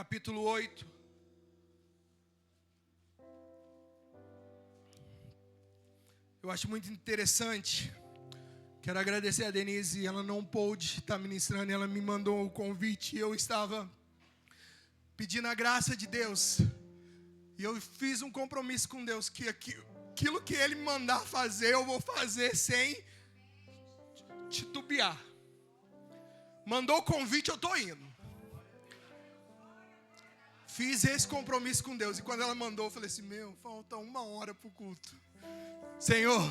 capítulo 8. Eu acho muito interessante. Quero agradecer a Denise, ela não pôde estar ministrando, ela me mandou o convite e eu estava pedindo a graça de Deus. E eu fiz um compromisso com Deus que aquilo que Ele me mandar fazer, eu vou fazer sem titubear. Mandou o convite, eu estou indo. Fiz esse compromisso com Deus. E quando ela mandou, eu falei assim, falta 1 hora para o culto. Senhor,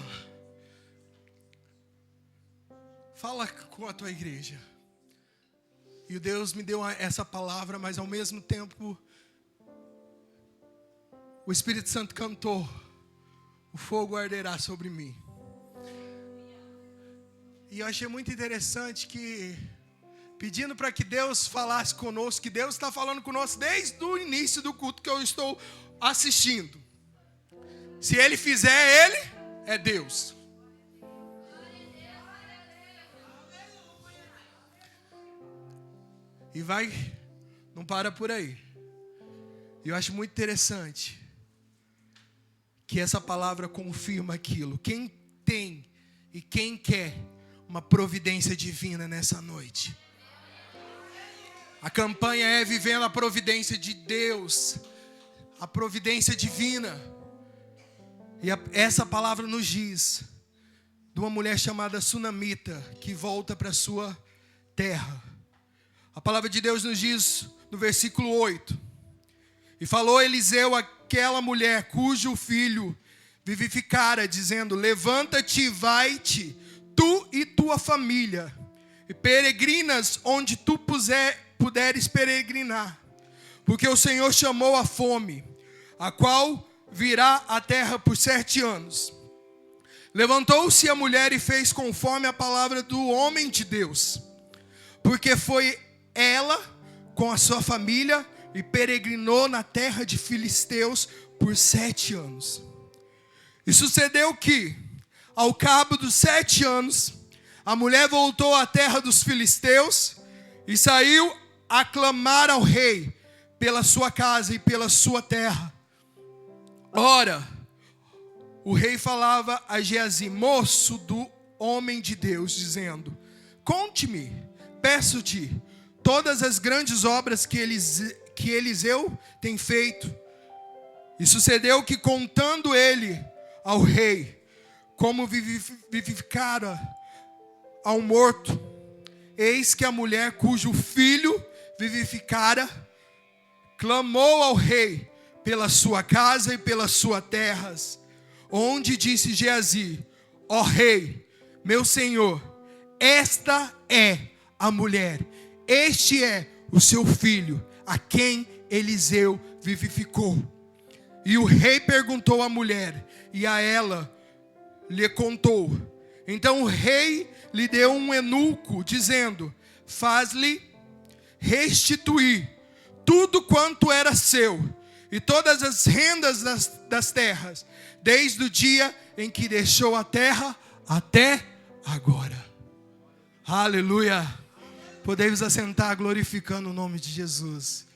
fala com a tua igreja. E o Deus me deu essa palavra, mas ao mesmo tempo, o Espírito Santo cantou, o fogo arderá sobre mim. E eu achei muito interessante que, pedindo para que Deus falasse conosco, que Deus está falando conosco desde o início do culto que eu estou assistindo. Se Ele fizer, Ele é Deus. E não para por aí. E eu acho muito interessante que essa palavra confirma aquilo. Quem tem e quem quer uma providência divina nessa noite. A campanha é vivendo a providência de Deus, a providência divina. E essa palavra nos diz de uma mulher chamada Sunamita, que volta para sua terra. A palavra de Deus nos diz no versículo 8. E falou Eliseu àquela mulher cujo filho vivificara, dizendo, levanta-te e vai-te, tu e tua família, e peregrinas onde tu puderes peregrinar. Porque o Senhor chamou a fome, a qual virá à terra por 7 anos. Levantou-se a mulher e fez conforme a palavra do homem de Deus. Porque foi ela com a sua família e peregrinou na terra de Filisteus por 7 anos. E sucedeu que, ao cabo dos 7 anos, a mulher voltou à terra dos filisteus e saiu a clamar ao rei pela sua casa e pela sua terra. Ora, o rei falava a Geazi, moço do homem de Deus, dizendo, conte-me, peço-te, todas as grandes obras que Eliseu tem feito. E sucedeu que, contando ele ao rei, como vivificara ao morto, eis que a mulher cujo filho vivificara, clamou ao rei pela sua casa e pelas suas terras, onde disse Geazi, ó rei, meu senhor, esta é a mulher, este é o seu filho, a quem Eliseu vivificou. E o rei perguntou à mulher, e a ela lhe contou. Então o rei lhe deu um eunuco, dizendo, faz-lhe restituir tudo quanto era seu, e todas as rendas das terras, desde o dia em que deixou a terra até agora. Aleluia. Podemos assentar glorificando o nome de Jesus.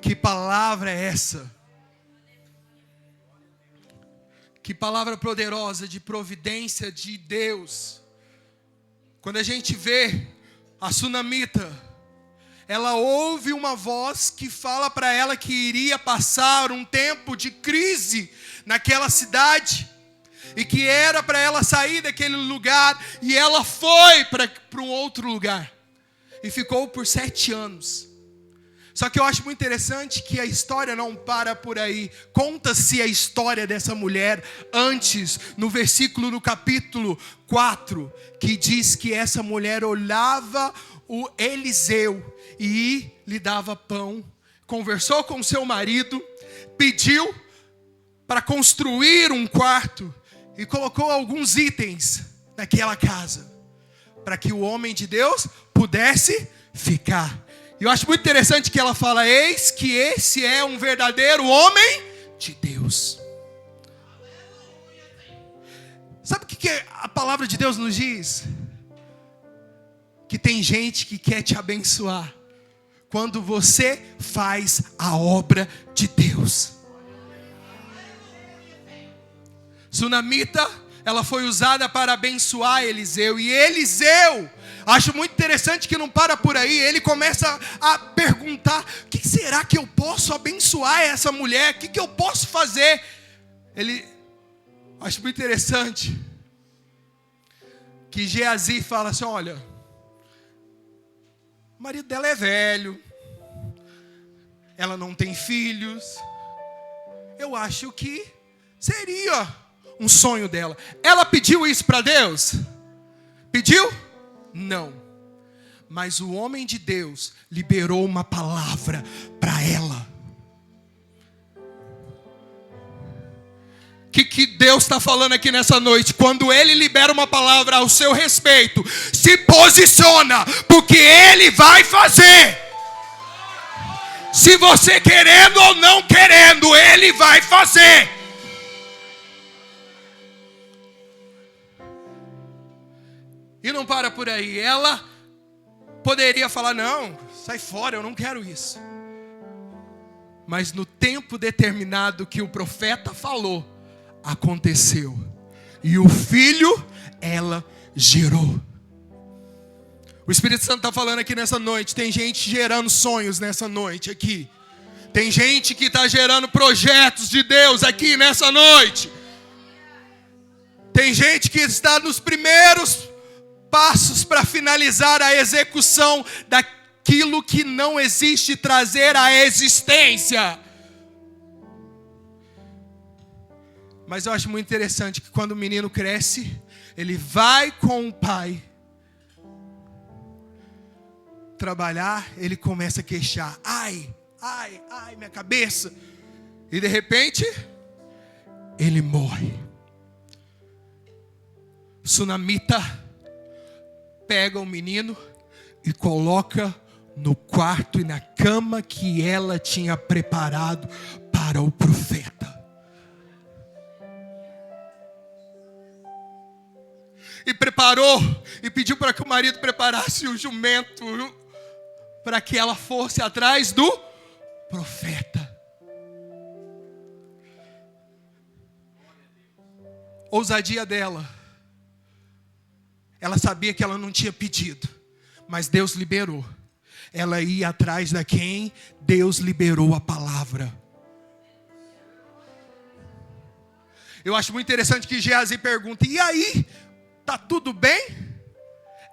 Que palavra é essa? Que palavra poderosa de providência de Deus. Quando a gente vê a Sunamita, ela ouve uma voz que fala para ela que iria passar um tempo de crise naquela cidade. E que era para ela sair daquele lugar. E ela foi para um outro lugar. E ficou por 7 anos. Só que eu acho muito interessante que a história não para por aí. Conta-se a história dessa mulher antes, no capítulo 4, que diz que essa mulher olhava o Eliseu e lhe dava pão, conversou com seu marido, pediu para construir um quarto e colocou alguns itens naquela casa, para que o homem de Deus pudesse ficar. E eu acho muito interessante que ela fala, eis que esse é um verdadeiro homem de Deus. Sabe o que a palavra de Deus nos diz? Que tem gente que quer te abençoar quando você faz a obra de Deus. Sunamita, ela foi usada para abençoar Eliseu. E Eliseu, acho muito interessante que não para por aí. Ele começa a perguntar: o que será que eu posso abençoar essa mulher? O que eu posso fazer? Acho muito interessante que Geazi fala assim: olha, o marido dela é velho, ela não tem filhos, eu acho que seria um sonho dela. Ela pediu isso para Deus? Pediu? Não. Mas o homem de Deus liberou uma palavra para ela. O que Deus está falando aqui nessa noite? Quando Ele libera uma palavra ao seu respeito, se posiciona, porque Ele vai fazer. Se você querendo ou não querendo, Ele vai fazer. E não para por aí. Ela poderia falar: não, sai fora, eu não quero isso. Mas no tempo determinado que o profeta falou, aconteceu. E o filho ela gerou. O Espírito Santo está falando aqui nessa noite. Tem gente gerando sonhos nessa noite aqui. Tem gente que está gerando projetos de Deus aqui nessa noite. Tem gente que está nos primeiros passos para finalizar a execução daquilo que não existe, trazer à existência. Mas eu acho muito interessante que quando o menino cresce, ele vai com o pai trabalhar, ele começa a queixar: ai, ai, ai, minha cabeça. E de repente, ele morre. Sunamita pega o menino e coloca no quarto e na cama que ela tinha preparado para o profeta. E preparou, e pediu para que o marido preparasse o jumento, para que ela fosse atrás do profeta. Ousadia dela. Ela sabia que ela não tinha pedido, mas Deus liberou. Ela ia atrás de quem Deus liberou a palavra. Eu acho muito interessante que Geazi pergunta: e aí? Tá tudo bem?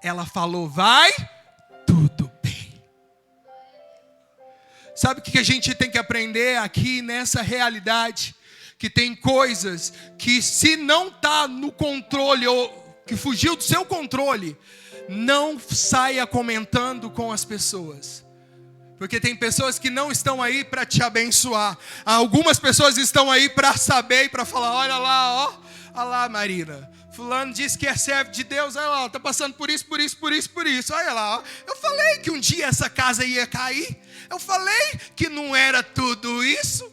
Ela falou: vai tudo bem. Sabe o que a gente tem que aprender aqui nessa realidade? Que tem coisas que, se não está no controle ou que fugiu do seu controle, não saia comentando com as pessoas. Porque tem pessoas que não estão aí para te abençoar. Algumas pessoas estão aí para saber e para falar: olha lá, ó, olha lá, Marina, fulano disse que é servo de Deus, olha lá, está passando por isso, por isso, por isso, por isso. Olha lá, ó. Eu falei que um dia essa casa ia cair. Eu falei que não era tudo isso.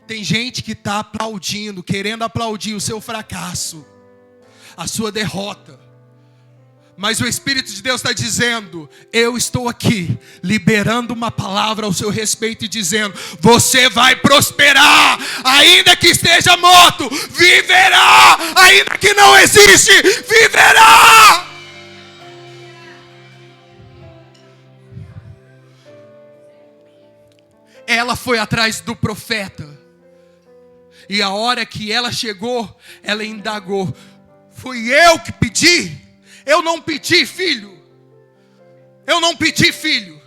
Tem gente que está aplaudindo, querendo aplaudir o seu fracasso, a sua derrota. Mas o Espírito de Deus está dizendo: eu estou aqui, liberando uma palavra ao seu respeito e dizendo: você vai prosperar, ainda que esteja morto, viverá, ainda que não existe, viverá. Ela foi atrás do profeta. E a hora que ela chegou, ela indagou: fui eu que pedi? Eu não pedi, filho. Eu não pedi, filho.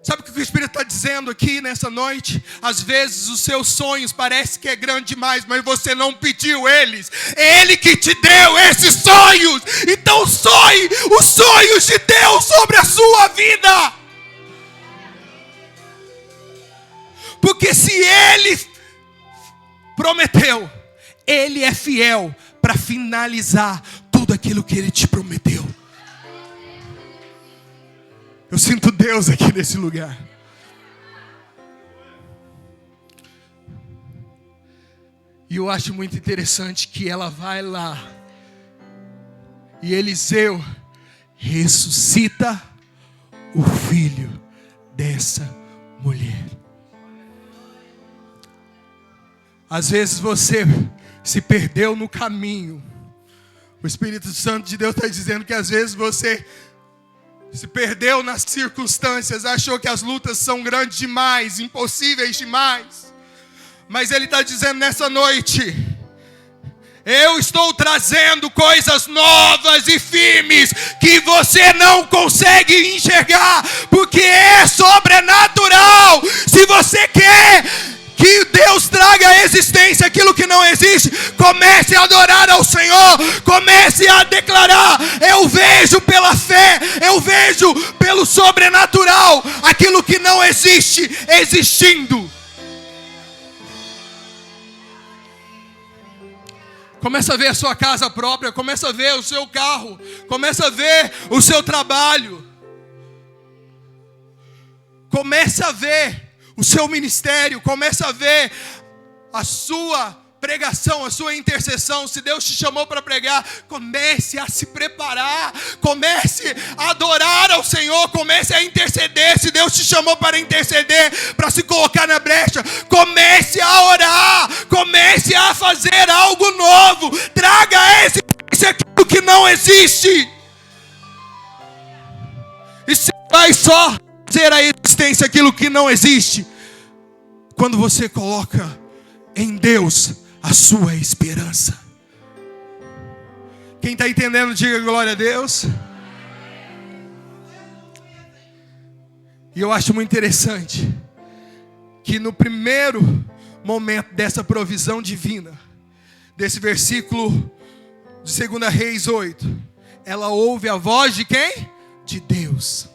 Sabe o que o Espírito está dizendo aqui nessa noite? Às vezes os seus sonhos parecem que é grande demais, mas você não pediu eles. É Ele que te deu esses sonhos. Então sonhe os sonhos de Deus sobre a sua vida. Porque se Ele prometeu, Ele é fiel para finalizar tudo aquilo que Ele te prometeu. Eu sinto Deus aqui nesse lugar. E eu acho muito interessante que ela vai lá. E Eliseu, ressuscita o filho dessa mulher. Às vezes você se perdeu no caminho. O Espírito Santo de Deus está dizendo que às vezes você se perdeu nas circunstâncias, achou que as lutas são grandes demais, impossíveis demais. Mas Ele está dizendo nessa noite: eu estou trazendo coisas novas e firmes que você não consegue enxergar, porque é sobrenatural. Se você quer que Deus traga à existência aquilo que não existe, comece a adorar ao Senhor, comece a declarar: eu vejo pela fé, eu vejo pelo sobrenatural aquilo que não existe existindo. Começa a ver a sua casa própria, começa a ver o seu carro, começa a ver o seu trabalho, começa a ver o seu ministério, começa a ver a sua pregação, a sua intercessão. Se Deus te chamou para pregar, comece a se preparar, comece a adorar ao Senhor, comece a interceder. Se Deus te chamou para interceder, para se colocar na brecha, comece a orar, comece a fazer algo novo, traga a existência aquilo que não existe. E se vai só trazer a existência aquilo que não existe quando você coloca em Deus a sua esperança. Quem está entendendo, diga glória a Deus. E eu acho muito interessante que no primeiro momento dessa provisão divina, desse versículo de 2 Reis 8, ela ouve a voz de quem? De Deus,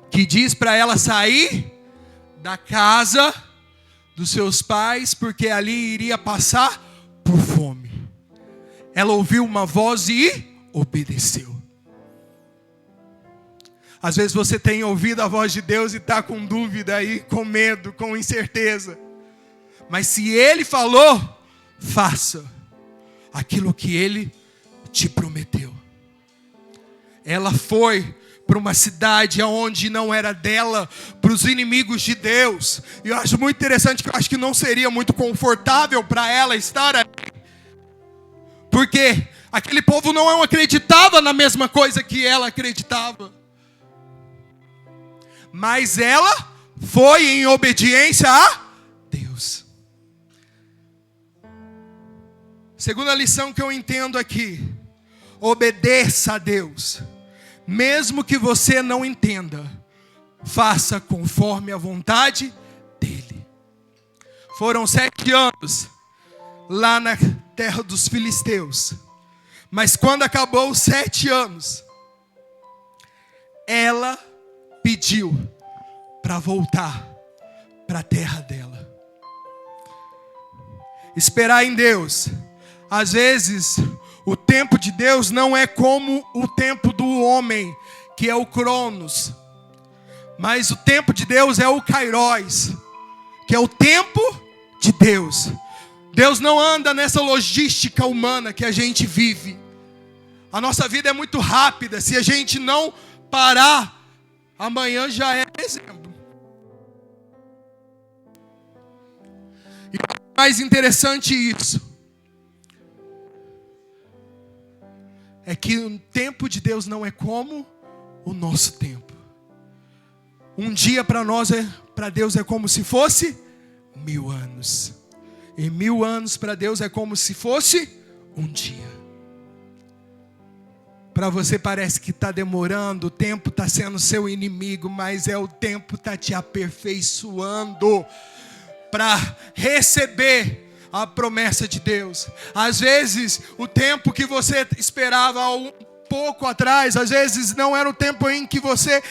que diz para ela sair da casa dos seus pais, porque ali iria passar por fome. Ela ouviu uma voz e obedeceu. Às vezes você tem ouvido a voz de Deus e está com dúvida aí, com medo, com incerteza. Mas se Ele falou, faça aquilo que Ele te prometeu. Ela foi para uma cidade onde não era dela, para os inimigos de Deus. E eu acho muito interessante, que eu acho que não seria muito confortável para ela estar ali, porque aquele povo não acreditava na mesma coisa que ela acreditava. Mas ela foi em obediência a Deus. Segunda lição que eu entendo aqui: obedeça a Deus. Mesmo que você não entenda, faça conforme a vontade dEle. Foram 7 anos lá na terra dos filisteus. Mas quando acabou os 7 anos, ela pediu para voltar para a terra dela. Esperar em Deus. Às vezes o tempo de Deus não é como o tempo do homem, que é o Cronos. Mas o tempo de Deus é o Kairos, que é o tempo de Deus. Deus não anda nessa logística humana que a gente vive. A nossa vida é muito rápida. Se a gente não parar, amanhã já é dezembro. E o mais interessante isso é que o tempo de Deus não é como o nosso tempo. Um dia para nós, para Deus é como se fosse 1000 anos. E 1000 anos para Deus é como se fosse um dia. Para você parece que está demorando, o tempo está sendo seu inimigo, mas o tempo está te aperfeiçoando para receber a promessa de Deus. Às vezes o tempo que você esperava um pouco atrás, às vezes não era o tempo em que você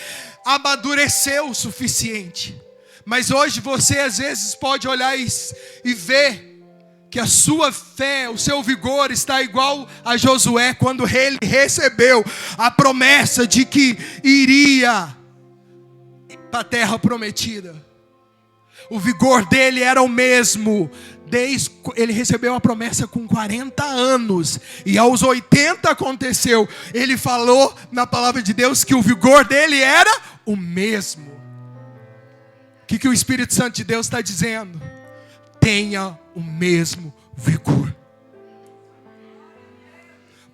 amadureceu o suficiente. Mas hoje você às vezes pode olhar e ver que a sua fé, o seu vigor está igual a Josué, quando ele recebeu a promessa de que iria para a terra prometida. O vigor dele era o mesmo. Ele recebeu a promessa com 40 anos. E aos 80 aconteceu. Ele falou na palavra de Deus que o vigor dele era o mesmo. O que o Espírito Santo de Deus está dizendo? Tenha o mesmo vigor.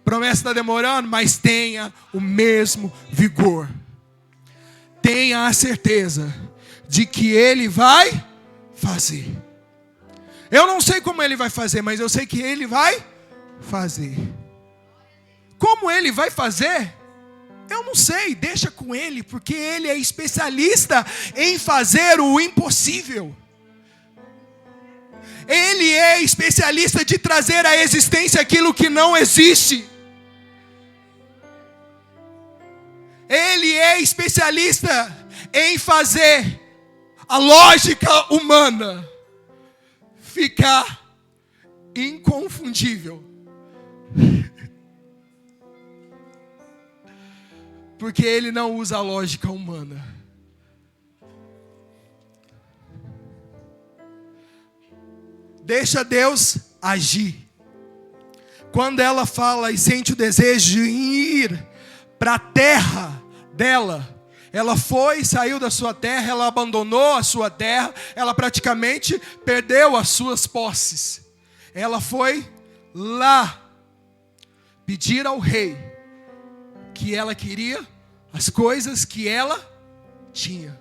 Promessa está demorando, mas tenha o mesmo vigor. Tenha a certeza de que Ele vai fazer. Eu não sei como Ele vai fazer, mas eu sei que Ele vai fazer. Como Ele vai fazer? Eu não sei, deixa com Ele, porque Ele é especialista em fazer o impossível. Ele é especialista de trazer à existência aquilo que não existe. Ele é especialista em fazer a lógica humana ficar inconfundível. Porque ele não usa a lógica humana. Deixa Deus agir. Quando ela fala e sente o desejo de ir para a terra dela, ela foi, saiu da sua terra, ela abandonou a sua terra, ela praticamente perdeu as suas posses. Ela foi lá pedir ao rei que ela queria as coisas que ela tinha.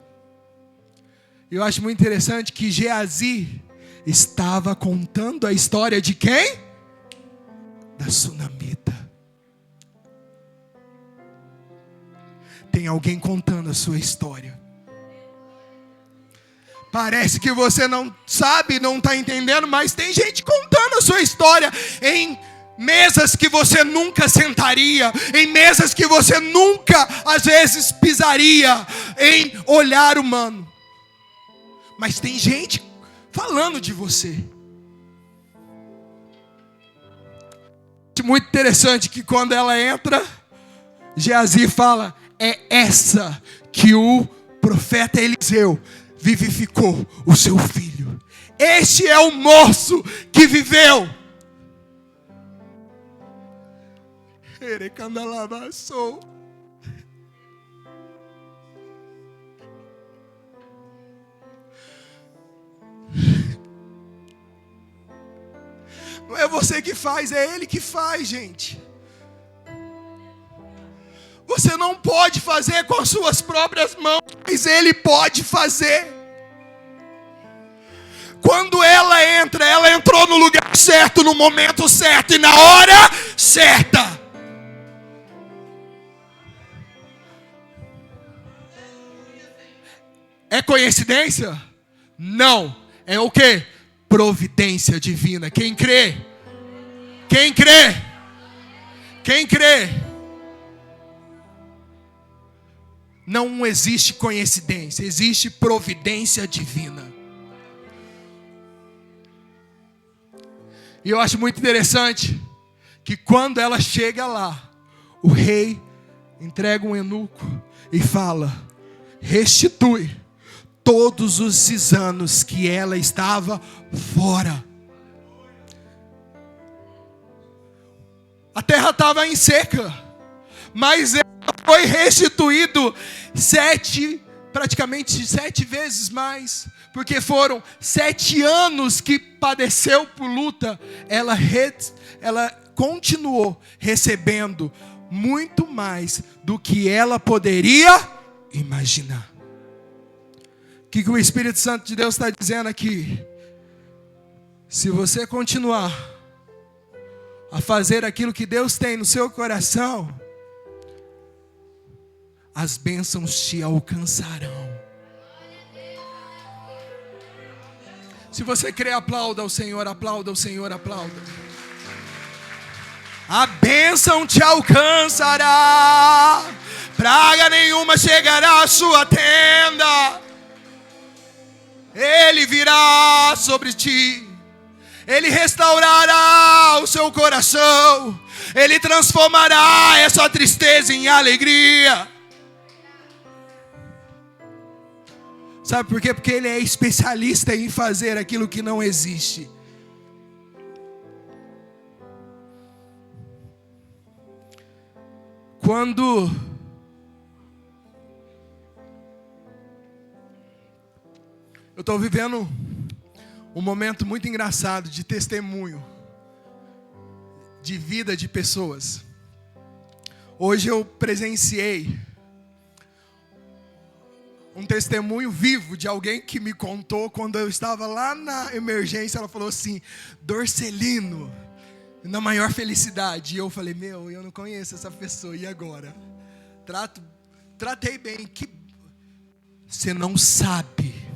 Eu acho muito interessante que Geazi estava contando a história de quem? Da sunamita. Tem alguém contando a sua história. Parece que você não sabe, não está entendendo, mas tem gente contando a sua história em mesas que você nunca sentaria, em mesas que você nunca, às vezes, pisaria, em olhar humano. Mas tem gente falando de você. Muito interessante que quando ela entra, Geazi fala: é essa que o profeta Eliseu vivificou o seu filho. Este é o moço que viveu. Não é você que faz, é Ele que faz, gente. Você não pode fazer com as suas próprias mãos, mas Ele pode fazer. Quando ela entra, ela entrou no lugar certo, no momento certo e na hora certa. É coincidência? Não. É o quê? Providência divina. Quem crê? Quem crê? Quem crê? Não existe coincidência, existe providência divina. E eu acho muito interessante que quando ela chega lá, o rei entrega um eunuco e fala: restitui todos os anos que ela estava fora. A terra estava em seca, mas ela foi restituído praticamente 7 vezes mais, porque foram 7 anos que padeceu por luta. Ela continuou recebendo muito mais do que ela poderia imaginar. O que o Espírito Santo de Deus está dizendo aqui? Se você continuar a fazer aquilo que Deus tem no seu coração, as bênçãos te alcançarão. Se você crê, aplauda ao Senhor, aplauda ao Senhor, aplauda. A bênção te alcançará, praga nenhuma chegará à sua tenda. Ele virá sobre ti, Ele restaurará o seu coração, Ele transformará essa tristeza em alegria. Sabe por quê? Porque ele é especialista em fazer aquilo que não existe. Quando eu estou vivendo um momento muito engraçado de testemunho, de vida de pessoas. Hoje eu presenciei um testemunho vivo de alguém que me contou quando eu estava lá na emergência. Ela falou assim: Dorcelino, na maior felicidade. E eu falei: meu, eu não conheço essa pessoa, e agora? Tratei bem. Que você não sabe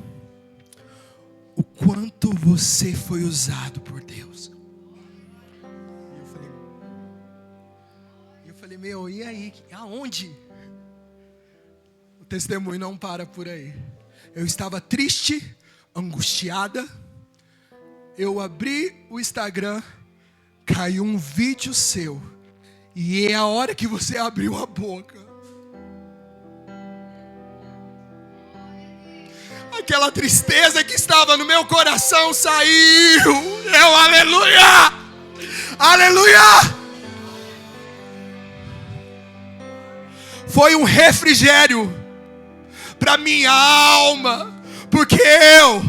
o quanto você foi usado por Deus. E eu falei: meu, e aí? Aonde? O testemunho não para por aí. Eu estava triste, angustiada. Eu abri o Instagram, caiu um vídeo seu. E é a hora que você abriu a boca, aquela tristeza que estava no meu coração saiu. Eu, aleluia! Aleluia! Foi um refrigério para minha alma, porque eu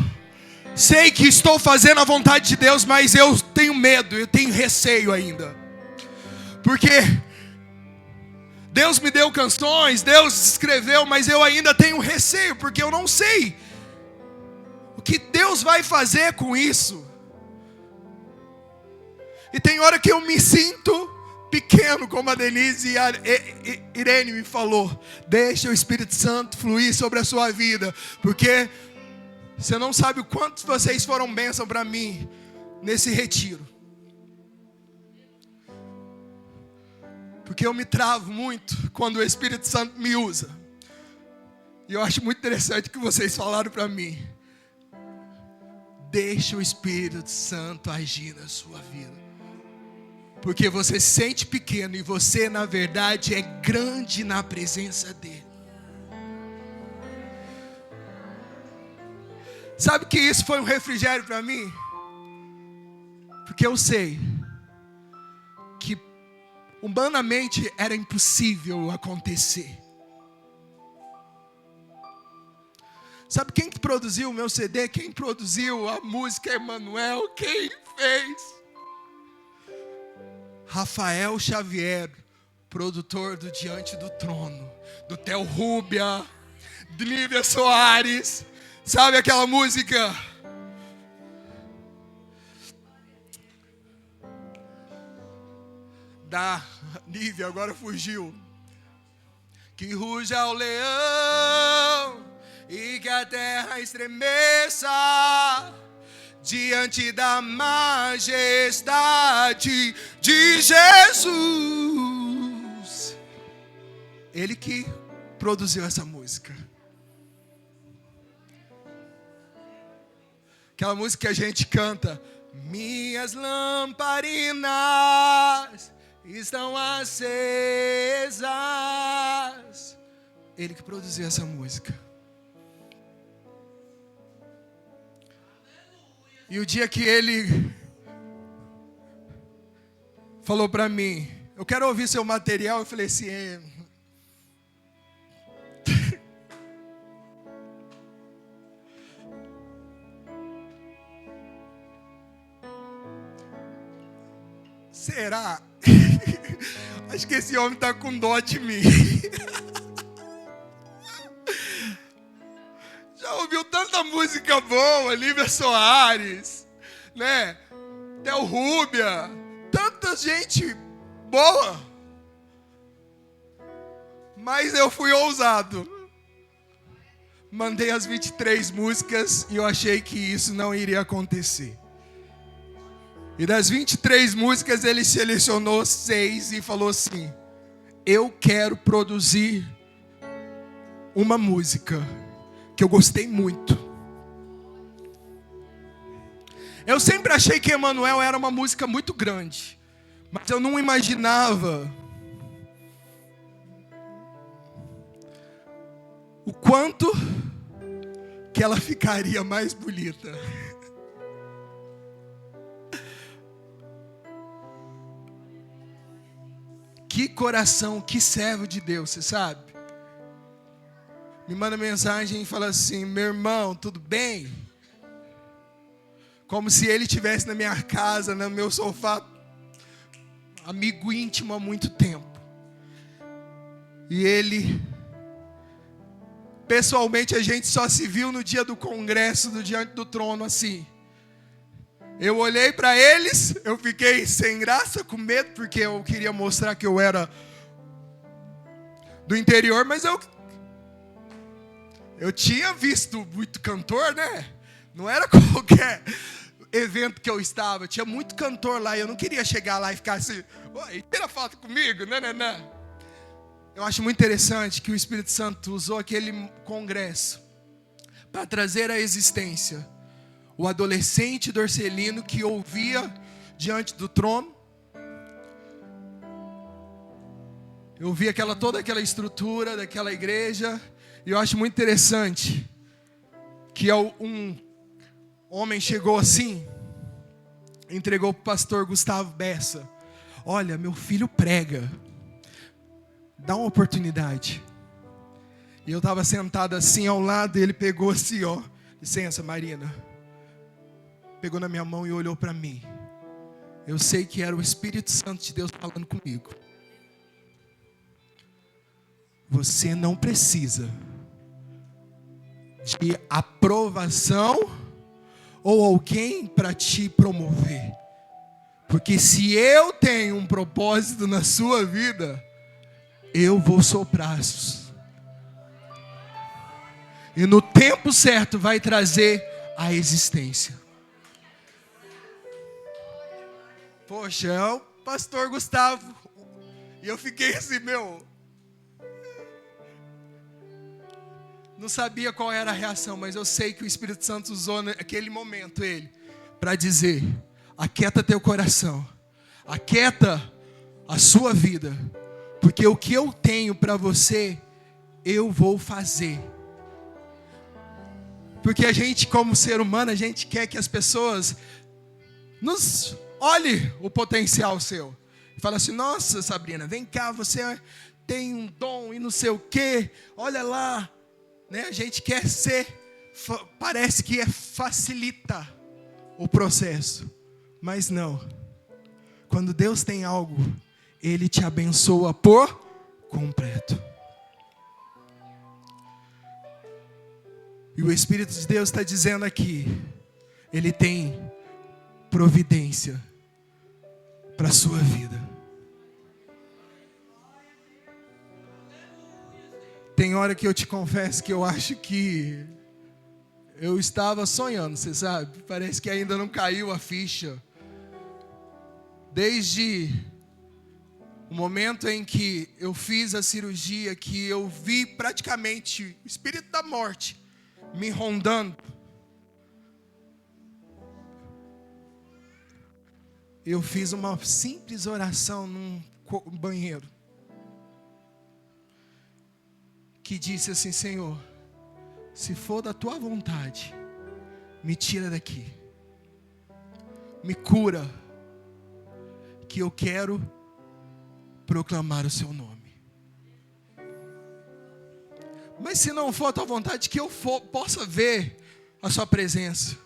sei que estou fazendo a vontade de Deus, mas eu tenho medo, eu tenho receio ainda. Porque Deus me deu canções, Deus escreveu, mas eu ainda tenho receio, porque eu não sei o que Deus vai fazer com isso. E tem hora que eu me sinto pequeno, como a Denise e a Irene me falou. Deixa o Espírito Santo fluir sobre a sua vida, porque você não sabe o quanto vocês foram bênção para mim nesse retiro. Porque eu me travo muito quando o Espírito Santo me usa. E eu acho muito interessante que vocês falaram para mim: deixa o Espírito Santo agir na sua vida. Porque você se sente pequeno e você, na verdade, é grande na presença dele. Sabe que isso foi um refrigério para mim? Porque eu sei que humanamente era impossível acontecer. Sabe quem que produziu o meu CD? Quem produziu a música Emanuel? Quem fez? Rafael Xavier, produtor do Diante do Trono, do Theo Rúbia, de Lívia Soares. Sabe aquela música? Da Lívia, agora fugiu. Que ruja o leão e que a terra estremeça diante da majestade de Jesus. Ele que produziu essa música. Aquela música que a gente canta: minhas lamparinas estão acesas. Ele que produziu essa música. E o dia que ele falou para mim: eu quero ouvir seu material, eu falei assim: será? Acho que esse homem está com dó de mim. Já ouviu tanta música boa, Lívia Soares, né? Theo Rúbia, tanta gente boa. Mas eu fui ousado. Mandei as 23 músicas e eu achei que isso não iria acontecer. E das 23 músicas ele selecionou 6 e falou assim: eu quero produzir uma música que eu gostei muito. Eu sempre achei que Emanuel era uma música muito grande, mas eu não imaginava o quanto que que ela ficaria mais bonita. Que coração, que servo de Deus, você sabe? Me manda mensagem e fala assim: meu irmão, tudo bem? Como se ele estivesse na minha casa, no meu sofá, amigo íntimo há muito tempo. E ele, pessoalmente, a gente só se viu no dia do congresso, do Diante do Trono, assim. Eu olhei para eles, eu fiquei sem graça, com medo, porque eu queria mostrar que eu era do interior, mas eu tinha visto muito cantor, né? Não era qualquer evento que eu estava, tinha muito cantor lá, e eu não queria chegar lá e ficar assim: oi, tira foto comigo, né? Eu acho muito interessante que o Espírito Santo usou aquele congresso para trazer à existência o adolescente dorcelino que ouvia diante do trono. Eu vi toda aquela estrutura daquela igreja, e eu acho muito interessante que um homem chegou assim, entregou para o pastor Gustavo Bessa: olha, meu filho prega, dá uma oportunidade. E eu estava sentado assim ao lado, e ele pegou assim, ó, licença, Marina. Pegou na minha mão e olhou para mim. Eu sei que era o Espírito Santo de Deus falando comigo. Você não precisa de aprovação ou alguém para te promover. Porque se eu tenho um propósito na sua vida, eu vou soprar. E no tempo certo vai trazer a existência. Poxa, é o pastor Gustavo. E eu fiquei assim, não sabia qual era a reação, mas eu sei que o Espírito Santo usou naquele momento ele para dizer: aquieta teu coração, aquieta a sua vida, porque o que eu tenho para você, eu vou fazer. Porque a gente, como ser humano, a gente quer que as pessoas nos olhe o potencial seu. Fala assim: nossa, Sabrina, vem cá, você tem um dom e não sei o quê, olha lá. Né? A gente quer parece que facilita o processo. Mas não. Quando Deus tem algo, Ele te abençoa por completo. E o Espírito de Deus está dizendo aqui: Ele tem providência para a sua vida. Tem hora que eu te confesso que eu acho que eu estava sonhando, você sabe? Parece que ainda não caiu a ficha. Desde o momento em que eu fiz a cirurgia, que eu vi praticamente o espírito da morte me rondando, eu fiz uma simples oração num banheiro, que disse assim: Senhor, se for da tua vontade, me tira daqui, me cura, que eu quero proclamar o seu nome. Mas se não for a tua vontade, que eu possa ver a sua presença,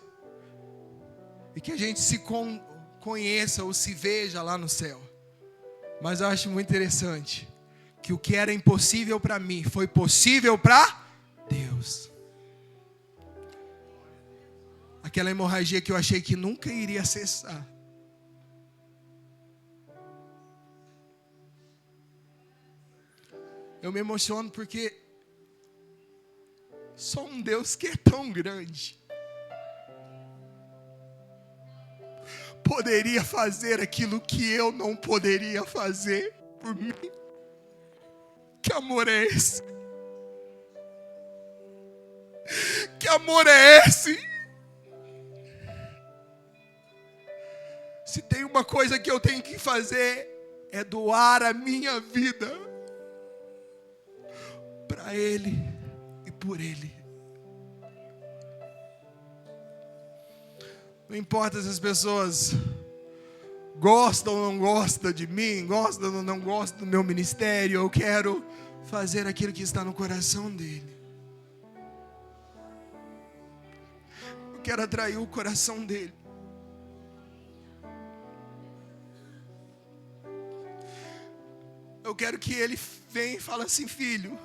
e que a gente se conheça ou se veja lá no céu. Mas eu acho muito interessante que o que era impossível para mim foi possível para Deus. Aquela hemorragia que eu achei que nunca iria cessar, eu me emociono porque só um Deus que é tão grande poderia fazer aquilo que eu não poderia fazer por mim. Que amor é esse? Que amor é esse? Se tem uma coisa que eu tenho que fazer, é doar a minha vida para Ele e por Ele. Não importa se as pessoas gostam ou não gostam de mim, gostam ou não gostam do meu ministério, eu quero fazer aquilo que está no coração dele. Eu quero atrair o coração dele. Eu quero que ele venha e fale assim: filho,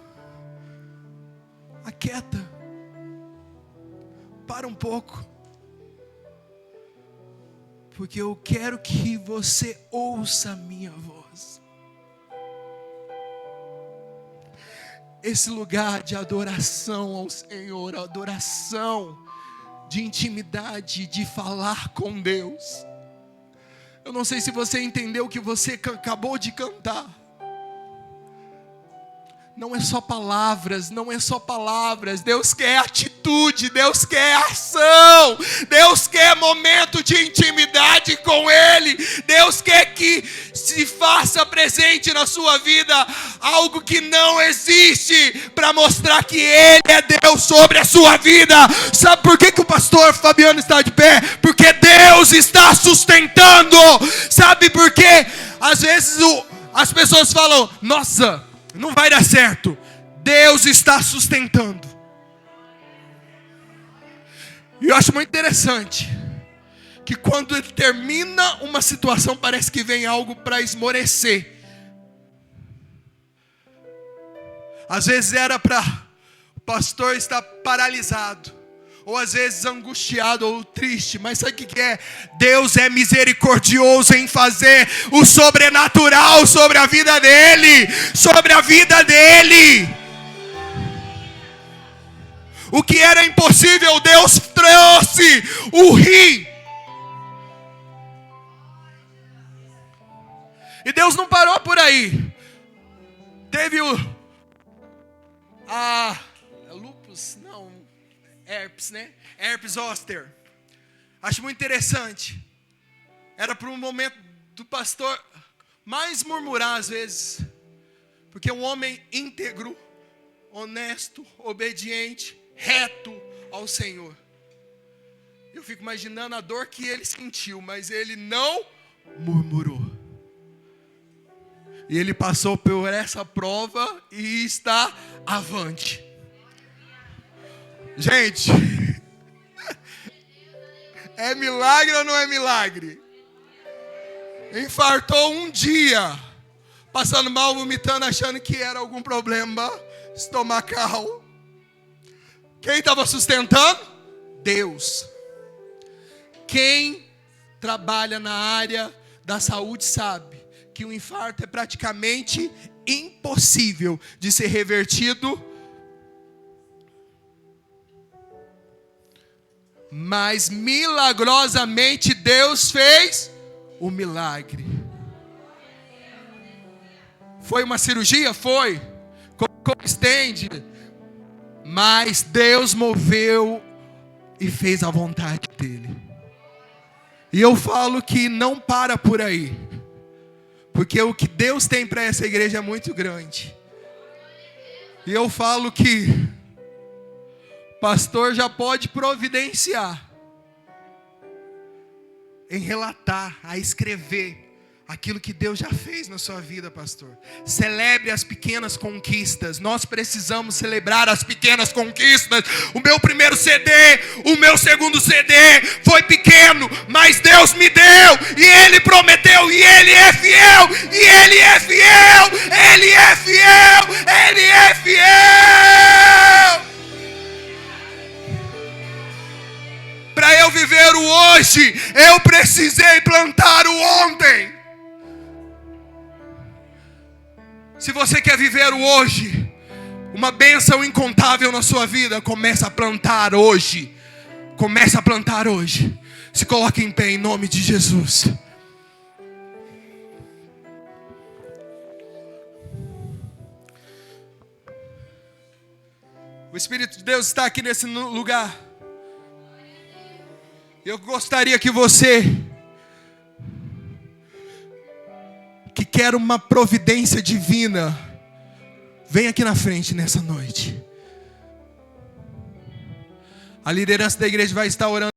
aquieta, para um pouco, porque eu quero que você ouça a minha voz. Esse lugar de adoração ao Senhor, adoração, de intimidade, de falar com Deus. Eu não sei se você entendeu o que você acabou de cantar. Não é só palavras, não é só palavras. Deus quer atitude, Deus quer ação. Deus quer momento de intimidade com Ele. Deus quer que se faça presente na sua vida algo que não existe, para mostrar que Ele é Deus sobre a sua vida. Sabe por que o pastor Fabiano está de pé? Porque Deus está sustentando. Sabe por quê? Às vezes as pessoas falam: nossa, não vai dar certo. Deus está sustentando. E eu acho muito interessante que quando ele termina uma situação, parece que vem algo para esmorecer. Às vezes era para o pastor estar paralisado, ou às vezes angustiado ou triste. Mas sabe o que é? Deus é misericordioso em fazer o sobrenatural sobre a vida dele. Sobre a vida dele. O que era impossível, Deus trouxe o rio. E Deus não parou por aí. Teve lupus, não, herpes, né? Herpes zoster. Acho muito interessante. Era para um momento do pastor mais murmurar às vezes, porque um homem íntegro, honesto, obediente, reto ao Senhor. Eu fico imaginando a dor que ele sentiu, mas ele não murmurou. E ele passou por essa prova e está avante. Gente, é milagre ou não é milagre? Infartou um dia, passando mal, vomitando, achando que era algum problema estomacal. Quem estava sustentando? Deus. Quem trabalha na área da saúde sabe que o infarto é praticamente impossível de ser revertido, mas milagrosamente Deus fez o milagre. Foi uma cirurgia? Foi. Colocou estende, mas Deus moveu e fez a vontade dele. E eu falo que não para por aí, porque o que Deus tem para essa igreja é muito grande. E eu falo que o pastor já pode providenciar em relatar, a escrever aquilo que Deus já fez na sua vida, pastor. Celebre as pequenas conquistas. Nós precisamos celebrar as pequenas conquistas. O meu primeiro CD, o meu segundo CD foi pequeno, mas Deus me deu, e Ele prometeu, e Ele é fiel, e Ele é fiel, Ele é fiel, Ele é fiel. Para eu viver o hoje, eu precisei plantar o ontem. Se você quer viver o hoje, uma bênção incontável na sua vida, começa a plantar hoje. Começa a plantar hoje. Se coloque em pé em nome de Jesus. O Espírito de Deus está aqui nesse lugar. Eu gostaria que você, que quer uma providência divina, vem aqui na frente nessa noite. A liderança da igreja vai estar orando.